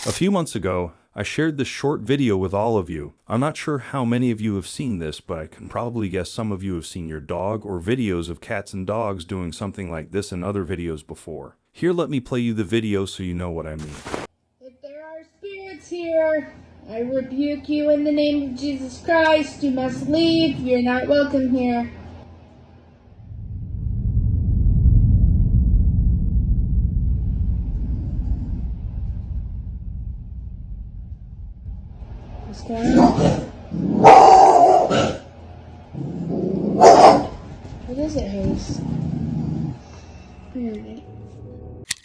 A few months ago, I shared this short video with all of you. I'm not sure how many of you have seen this, but I can probably guess some of you have seen your dog or videos of cats and dogs doing something like this in other videos before. Here, let me play you the video so you know what I mean. If there are spirits here, I rebuke you in the name of Jesus Christ. You must leave. You're not welcome here. What's going on? What is it, Hayes? Alright.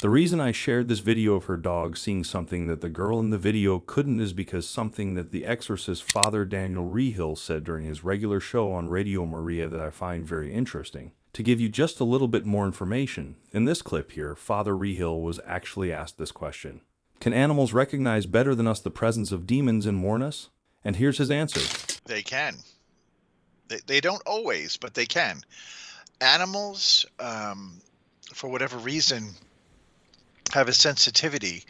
The reason I shared this video of her dog seeing something that the girl in the video couldn't is because something that the exorcist Father Daniel Reehil said during his regular show on Radio Maria that I find very interesting. To give you just a little bit more information, in this clip here, Father Reehil was actually asked this question. Can animals recognize better than us the presence of demons and warn us? And here's his answer. They can. They don't always, but they can. Animals, for whatever reason, have a sensitivity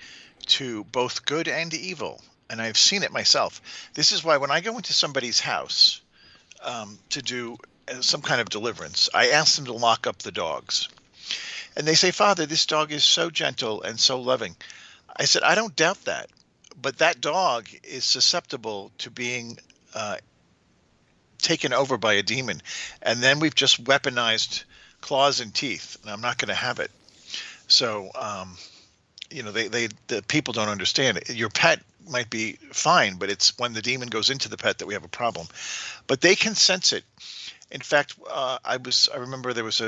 to both good and evil, and I've seen it myself. This is why when I go into somebody's house to do some kind of deliverance, I ask them to lock up the dogs. And they say, Father, this dog is so gentle and so loving. I said, I don't doubt that, but that dog is susceptible to being taken over by a demon, and then we've just weaponized claws and teeth, and I'm not going to have it. So, the people don't understand it. Your pet might be fine, but it's when the demon goes into the pet that we have a problem. But they can sense it. In fact, I remember there was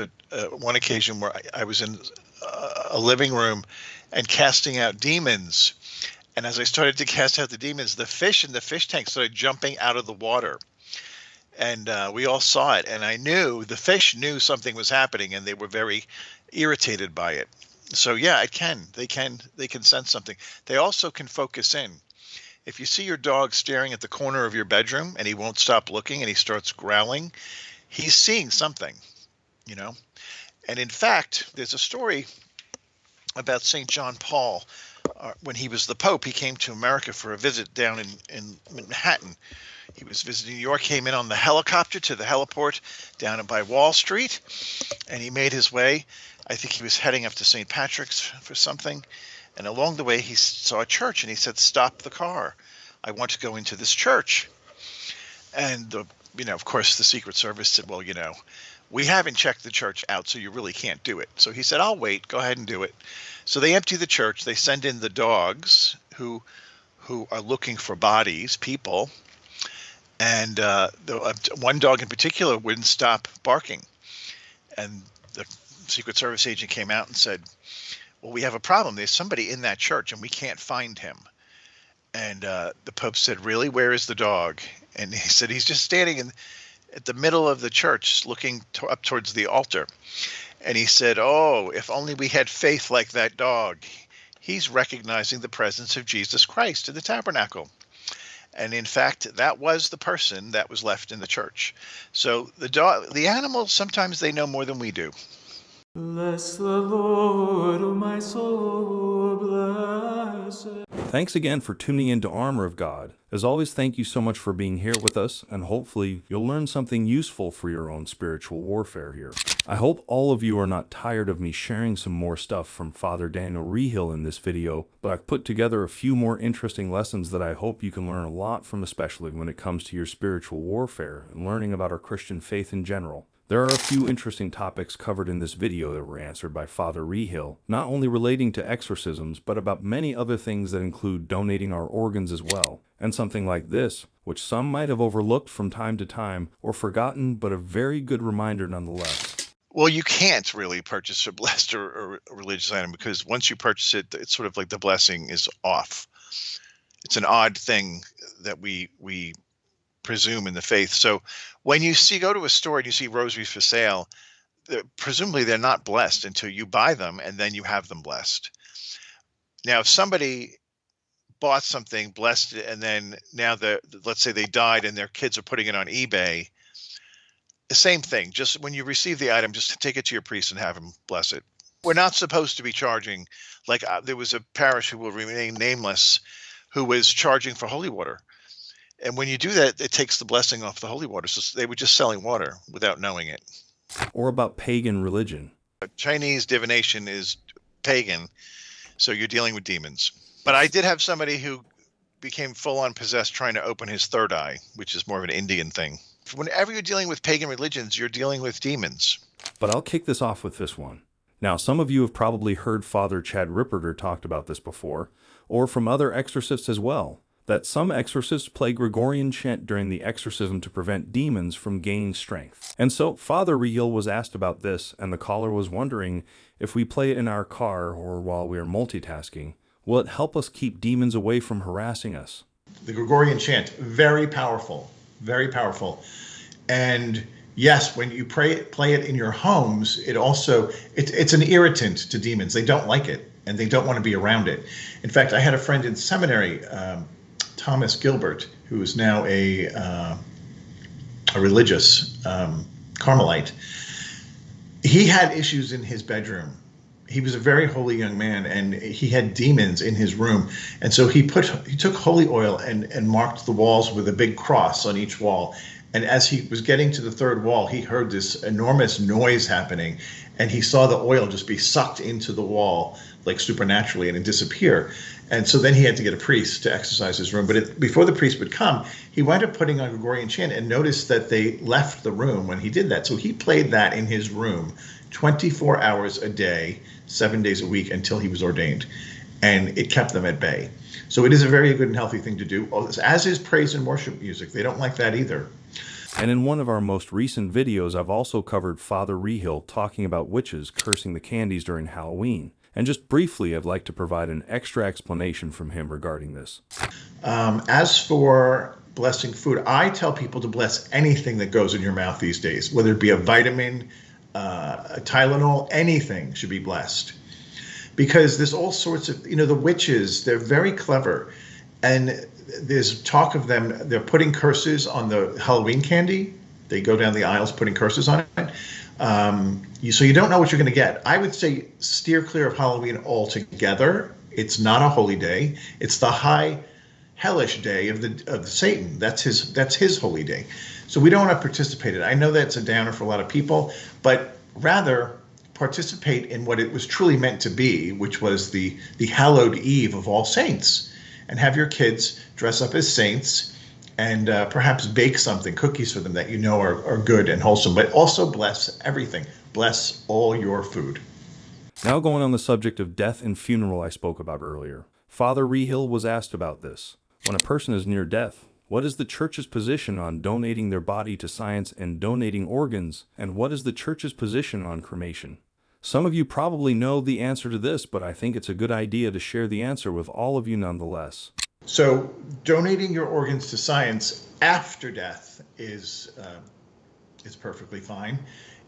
one occasion where I was in a living room and casting out demons. And as I started to cast out the demons, the fish in the fish tank started jumping out of the water. And we all saw it. And I knew the fish knew something was happening, and they were very irritated by it. So yeah, it can. They can sense something. They also can focus in. If you see your dog staring at the corner of your bedroom and he won't stop looking and he starts growling, he's seeing something, And in fact, there's a story about St. John Paul. When he was the Pope, he came to America for a visit down in Manhattan. He was visiting New York, came in on the helicopter to the heliport down by Wall Street, and he made his way. I think he was heading up to St. Patrick's for something. And along the way, he saw a church, and he said, stop the car. I want to go into this church. And, of course, the Secret Service said, well, we haven't checked the church out, so you really can't do it. So he said, I'll wait. Go ahead and do it. So they empty the church. They send in the dogs who are looking for bodies, people. And one dog in particular wouldn't stop barking. And the Secret Service agent came out and said, well, we have a problem. There's somebody in that church and we can't find him. And the Pope said, really? Where is the dog? And he said, he's just standing at the middle of the church looking up towards the altar. And he said, oh, if only we had faith like that dog. He's recognizing the presence of Jesus Christ in the tabernacle. And in fact, that was the person that was left in the church. So the animals, sometimes they know more than we do. Bless the Lord, O my soul, bless it. Thanks again for tuning in to Armor of God. As always, thank you so much for being here with us, and hopefully you'll learn something useful for your own spiritual warfare here. I hope all of you are not tired of me sharing some more stuff from Father Daniel Reehil in this video, but I've put together a few more interesting lessons that I hope you can learn a lot from, especially when it comes to your spiritual warfare and learning about our Christian faith in general. There are a few interesting topics covered in this video that were answered by Father Reehil, not only relating to exorcisms, but about many other things that include donating our organs as well, and something like this, which some might have overlooked from time to time or forgotten, but a very good reminder nonetheless. Well, you can't really purchase a blessed or a religious item, because once you purchase it, it's sort of like the blessing is off. It's an odd thing that we presume in the faith. So when you go to a store and you see rosaries for sale, presumably they're not blessed until you buy them and then you have them blessed. Now, if somebody bought something, blessed it, and then now let's say they died and their kids are putting it on eBay, the same thing. Just when you receive the item, just take it to your priest and have him bless it. We're not supposed to be charging Like there was a parish who will remain nameless, who was charging for holy water. And when you do that, it takes the blessing off the holy water. So they were just selling water without knowing it. Or about pagan religion. Chinese divination is pagan, so you're dealing with demons. But I did have somebody who became full-on possessed trying to open his third eye, which is more of an Indian thing. Whenever you're dealing with pagan religions, you're dealing with demons. But I'll kick this off with this one. Now, some of you have probably heard Father Chad Ripperter talked about this before, or from other exorcists as well, that some exorcists play Gregorian chant during the exorcism to prevent demons from gaining strength. And so Father Reehil was asked about this, and the caller was wondering if we play it in our car or while we are multitasking, will it help us keep demons away from harassing us? The Gregorian chant, very powerful, very powerful. And yes, when you play it in your homes, it's an irritant to demons. They don't like it, and they don't want to be around it. In fact, I had a friend in seminary, Thomas Gilbert, who is now a religious Carmelite. He had issues in his bedroom. He was a very holy young man, and he had demons in his room. And so he took holy oil and marked the walls with a big cross on each wall. And as he was getting to the third wall, he heard this enormous noise happening, and he saw the oil just be sucked into the wall like supernaturally and disappear. And so then he had to get a priest to exorcise his room. But before the priest would come, he wound up putting on Gregorian chant and noticed that they left the room when he did that. So he played that in his room 24 hours a day, 7 days a week until he was ordained. And it kept them at bay. So it is a very good and healthy thing to do, as is praise and worship music. They don't like that either. And in one of our most recent videos, I've also covered Father Reehil talking about witches cursing the candies during Halloween. And just briefly, I'd like to provide an extra explanation from him regarding this. As for blessing food, I tell people to bless anything that goes in your mouth these days, whether it be a vitamin, a Tylenol, anything should be blessed. Because there's all sorts of, the witches, they're very clever. And there's talk of them, they're putting curses on the Halloween candy. They go down the aisles putting curses on it. So you don't know what you're going to get. I would say steer clear of Halloween altogether. It's not a holy day. It's the high hellish day of the Satan. That's his holy day. So we don't want to participate in it. I know that's a downer for a lot of people, but rather participate in what it was truly meant to be, which was the hallowed eve of all saints, and have your kids dress up as saints and perhaps bake something, cookies for them that are good and wholesome, but also bless everything. Bless all your food. Now going on the subject of death and funeral I spoke about earlier. Father Reehil was asked about this. When a person is near death, what is the Church's position on donating their body to science and donating organs? And what is the Church's position on cremation? Some of you probably know the answer to this, but I think it's a good idea to share the answer with all of you nonetheless. So donating your organs to science after death is perfectly fine.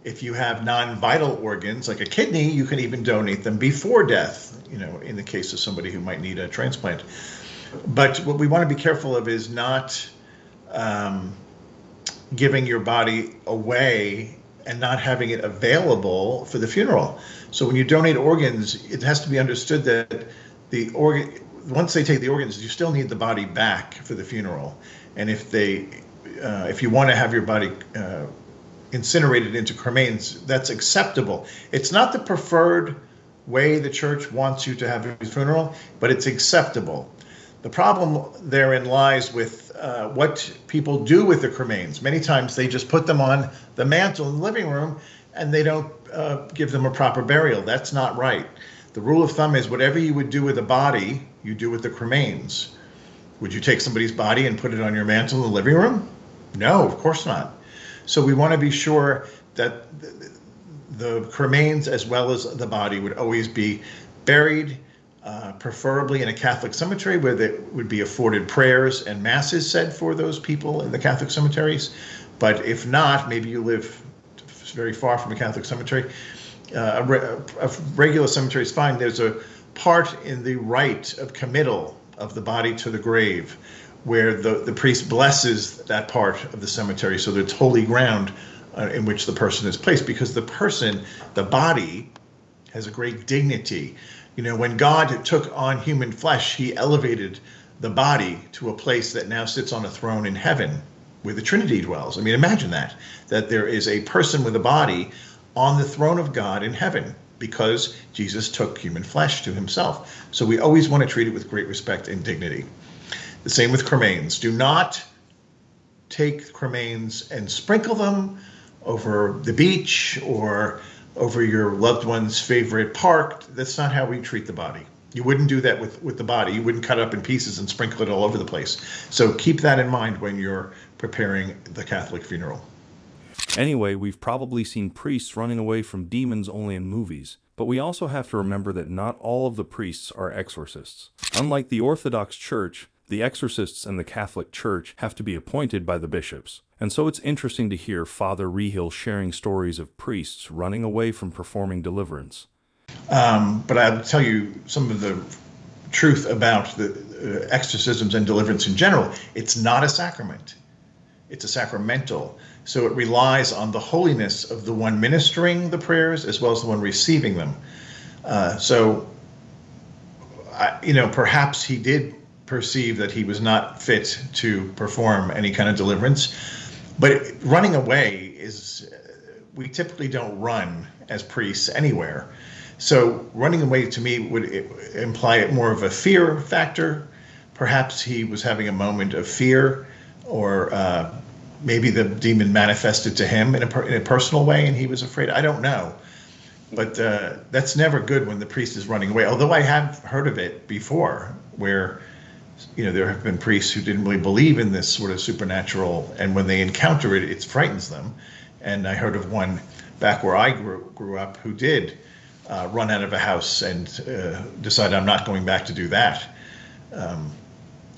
If you have non-vital organs like a kidney, you can even donate them before death, in the case of somebody who might need a transplant. But what we want to be careful of is not giving your body away and not having it available for the funeral. So when you donate organs, it has to be understood that once they take the organs, you still need the body back for the funeral. And if you want to have your body incinerated into cremains, that's acceptable. It's not the preferred way the Church wants you to have your funeral, but it's acceptable. The problem therein lies with what people do with the cremains. Many times they just put them on the mantle in the living room and they don't give them a proper burial. That's not right. The rule of thumb is whatever you would do with a body, you do with the cremains. Would you take somebody's body and put it on your mantle in the living room? No, of course not. So we want to be sure that the cremains as well as the body would always be buried, preferably in a Catholic cemetery where they would be afforded prayers and masses said for those people in the Catholic cemeteries. But if not, maybe you live very far from a Catholic cemetery, a regular cemetery is fine. There's a part in the rite of committal of the body to the grave where the priest blesses that part of the cemetery so that it's holy ground in which the person is placed, because the body has a great dignity. When God took on human flesh, he elevated the body to a place that now sits on a throne in heaven where the Trinity dwells. I mean, imagine that there is a person with a body on the throne of God in heaven because Jesus took human flesh to himself. So we always want to treat it with great respect and dignity. The same with cremains. Do not take cremains and sprinkle them over the beach or over your loved one's favorite park. That's not how we treat the body. You wouldn't do that with the body. You wouldn't cut it up in pieces and sprinkle it all over the place. So keep that in mind when you're preparing the Catholic funeral. Anyway, we've probably seen priests running away from demons only in movies, but we also have to remember that not all of the priests are exorcists. Unlike the Orthodox Church, the exorcists in the Catholic Church have to be appointed by the bishops. And so it's interesting to hear Father Reehil sharing stories of priests running away from performing deliverance. But I'll tell you some of the truth about the exorcisms and deliverance in general. It's not a sacrament. It's a sacramental. So it relies on the holiness of the one ministering the prayers as well as the one receiving them. Perhaps he did perceive that he was not fit to perform any kind of deliverance. But running away we typically don't run as priests anywhere. So running away to me would imply more of a fear factor. Perhaps he was having a moment of fear, or maybe the demon manifested to him in a personal way and he was afraid. I don't know. But that's never good when the priest is running away. Although I have heard of it before where there have been priests who didn't really believe in this sort of supernatural, and when they encounter it, it frightens them. And I heard of one back where I grew up who did run out of a house and decide I'm not going back to do that.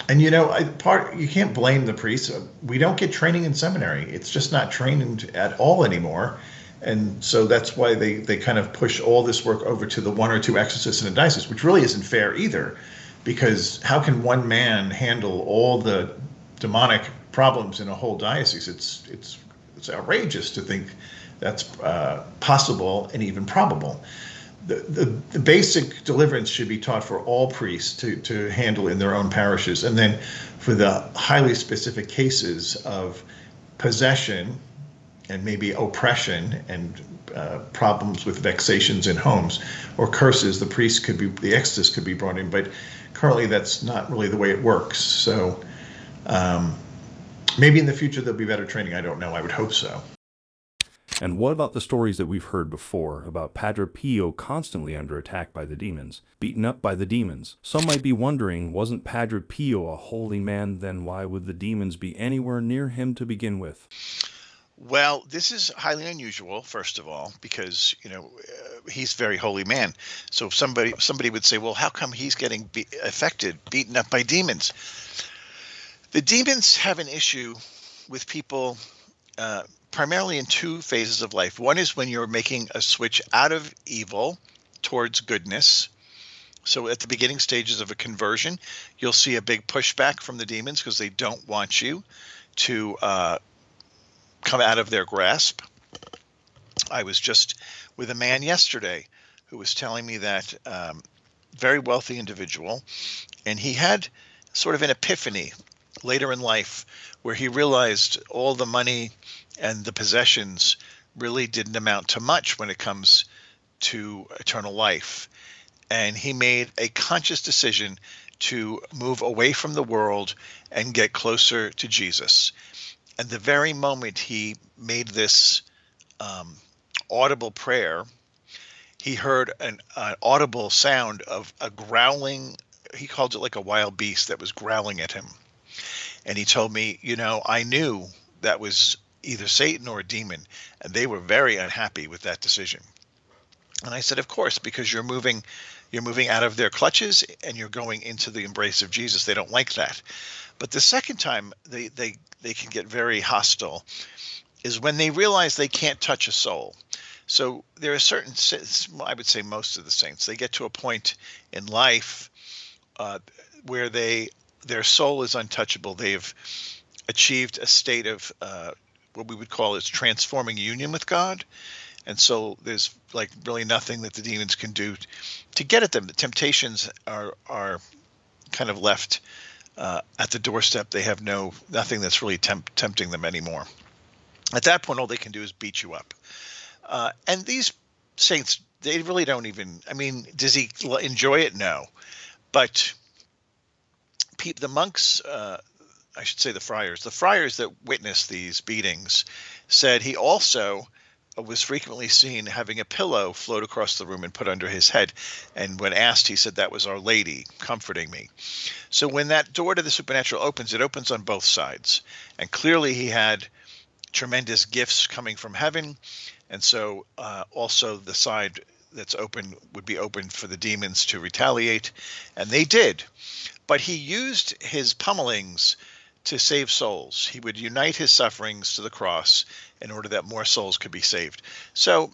You can't blame the priests. We don't get training in seminary. It's just not trained at all anymore. And so that's why they kind of push all this work over to the one or two exorcists in a diocese, which really isn't fair either. Because how can one man handle all the demonic problems in a whole diocese? It's outrageous to think that's possible and even probable. The basic deliverance should be taught for all priests to handle in their own parishes. And then for the highly specific cases of possession and maybe oppression and problems with vexations in homes or curses, the exorcist could be brought in. But currently that's not really the way it works. So maybe in the future there'll be better training. I don't know. I would hope so. And what about the stories that we've heard before about Padre Pio constantly under attack by the demons, beaten up by the demons? Some might be wondering, wasn't Padre Pio a holy man? Then why would the demons be anywhere near him to begin with? Well, this is highly unusual, first of all, because he's a very holy man. So somebody would say, well, how come he's getting beaten up by demons? The demons have an issue with people primarily in two phases of life. One is when you're making a switch out of evil towards goodness. So at the beginning stages of a conversion, you'll see a big pushback from the demons because they don't want you to come out of their grasp. I was just with a man yesterday who was telling me that very wealthy individual, and he had sort of an epiphany later in life where he realized all the money and the possessions really didn't amount to much when it comes to eternal life. And he made a conscious decision to move away from the world and get closer to Jesus. And the very moment he made this audible prayer, he heard an audible sound of a growling. He called it like a wild beast that was growling at him. And he told me, I knew that was either Satan or a demon, and they were very unhappy with that decision. And I said, of course, because you're moving out of their clutches and you're going into the embrace of Jesus. They don't like that. But the second time they can get very hostile is when they realize they can't touch a soul. So there are certain, I would say most of the saints, they get to a point in life where their soul is untouchable. They've achieved a state of what we would call is transforming union with God. And so there's like really nothing that the demons can do to get at them. The temptations are kind of left at the doorstep. They have nothing that's really tempting them anymore. At that point, all they can do is beat you up. And these saints, they really don't even, I mean, does he enjoy it? No. But the monks, I should say the friars that witnessed these beatings said he also was frequently seen having a pillow float across the room and put under his head. And when asked, he said, that was Our Lady comforting me. So when that door to the supernatural opens, it opens on both sides. And clearly he had tremendous gifts coming from heaven. And so also the side that's open would be open for the demons to retaliate. And they did. But he used his pummelings to save souls. He would unite his sufferings to the cross in order that more souls could be saved. So,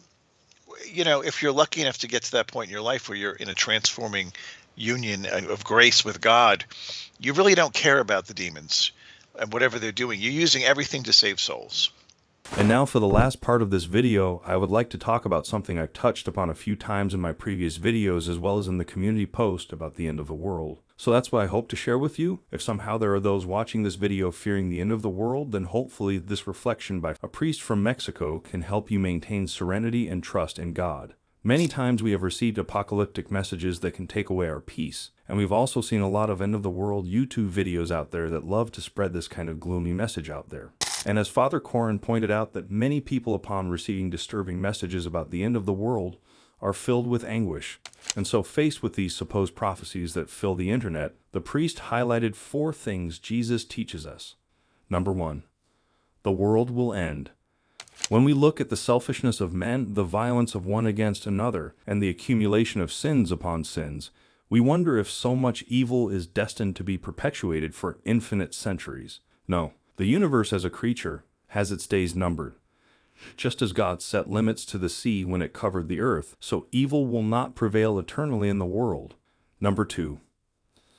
you know, if you're lucky enough to get to that point in your life where you're in a transforming union of grace with God, you really don't care about the demons and whatever they're doing. You're using everything to save souls. And now for the last part of this video, I would like to talk about something I've touched upon a few times in my previous videos as well as in the community post about the end of the world. So that's what I hope to share with you. If somehow there are those watching this video fearing the end of the world, then hopefully this reflection by a priest from Mexico can help you maintain serenity and trust in God. Many times we have received apocalyptic messages that can take away our peace, and we've also seen a lot of end of the world YouTube videos out there that love to spread this kind of gloomy message out there. And as Father Corin pointed out, that many people upon receiving disturbing messages about the end of the world are filled with anguish. And so faced with these supposed prophecies that fill the internet, the priest highlighted 4 things Jesus teaches us. Number 1, the world will end. When we look at the selfishness of men, the violence of one against another, and the accumulation of sins upon sins, we wonder if so much evil is destined to be perpetuated for infinite centuries. No. The universe as a creature has its days numbered. Just as God set limits to the sea when it covered the earth, so evil will not prevail eternally in the world. Number 2.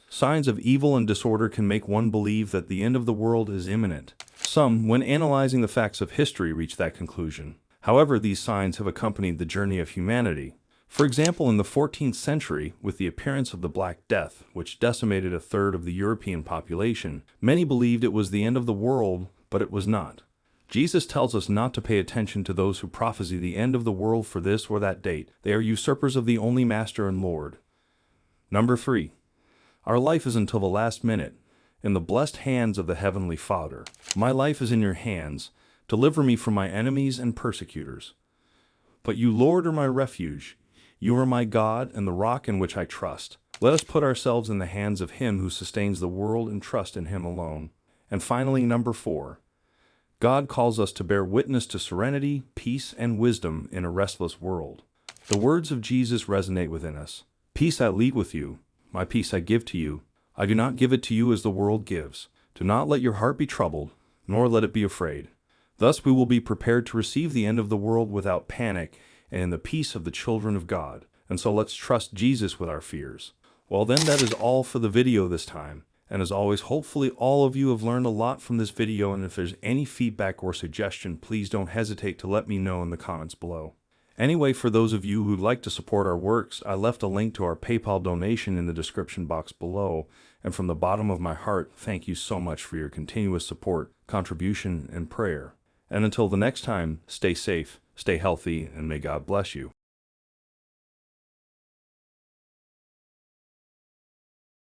Signs of evil and disorder can make one believe that the end of the world is imminent. Some, when analyzing the facts of history, reach that conclusion. However, these signs have accompanied the journey of humanity. For example, in the 14th century, with the appearance of the Black Death, which decimated a third of the European population, many believed it was the end of the world, but it was not. Jesus tells us not to pay attention to those who prophesy the end of the world for this or that date. They are usurpers of the only Master and Lord. Number 3. Our life is until the last minute, in the blessed hands of the Heavenly Father. My life is in your hands. Deliver me from my enemies and persecutors. But you, Lord, are my refuge. You are my God and the rock in which I trust. Let us put ourselves in the hands of Him who sustains the world and trust in Him alone. And finally, number 4. God calls us to bear witness to serenity, peace, and wisdom in a restless world. The words of Jesus resonate within us. Peace I leave with you, my peace I give to you. I do not give it to you as the world gives. Do not let your heart be troubled, nor let it be afraid. Thus we will be prepared to receive the end of the world without panic and in the peace of the children of God. And so let's trust Jesus with our fears. Well then, that is all for the video this time. And as always, hopefully all of you have learned a lot from this video, and if there's any feedback or suggestion, please don't hesitate to let me know in the comments below. Anyway, for those of you who'd like to support our works, I left a link to our PayPal donation in the description box below. And from the bottom of my heart, thank you so much for your continuous support, contribution, and prayer. And until the next time, stay safe, stay healthy, and may God bless you.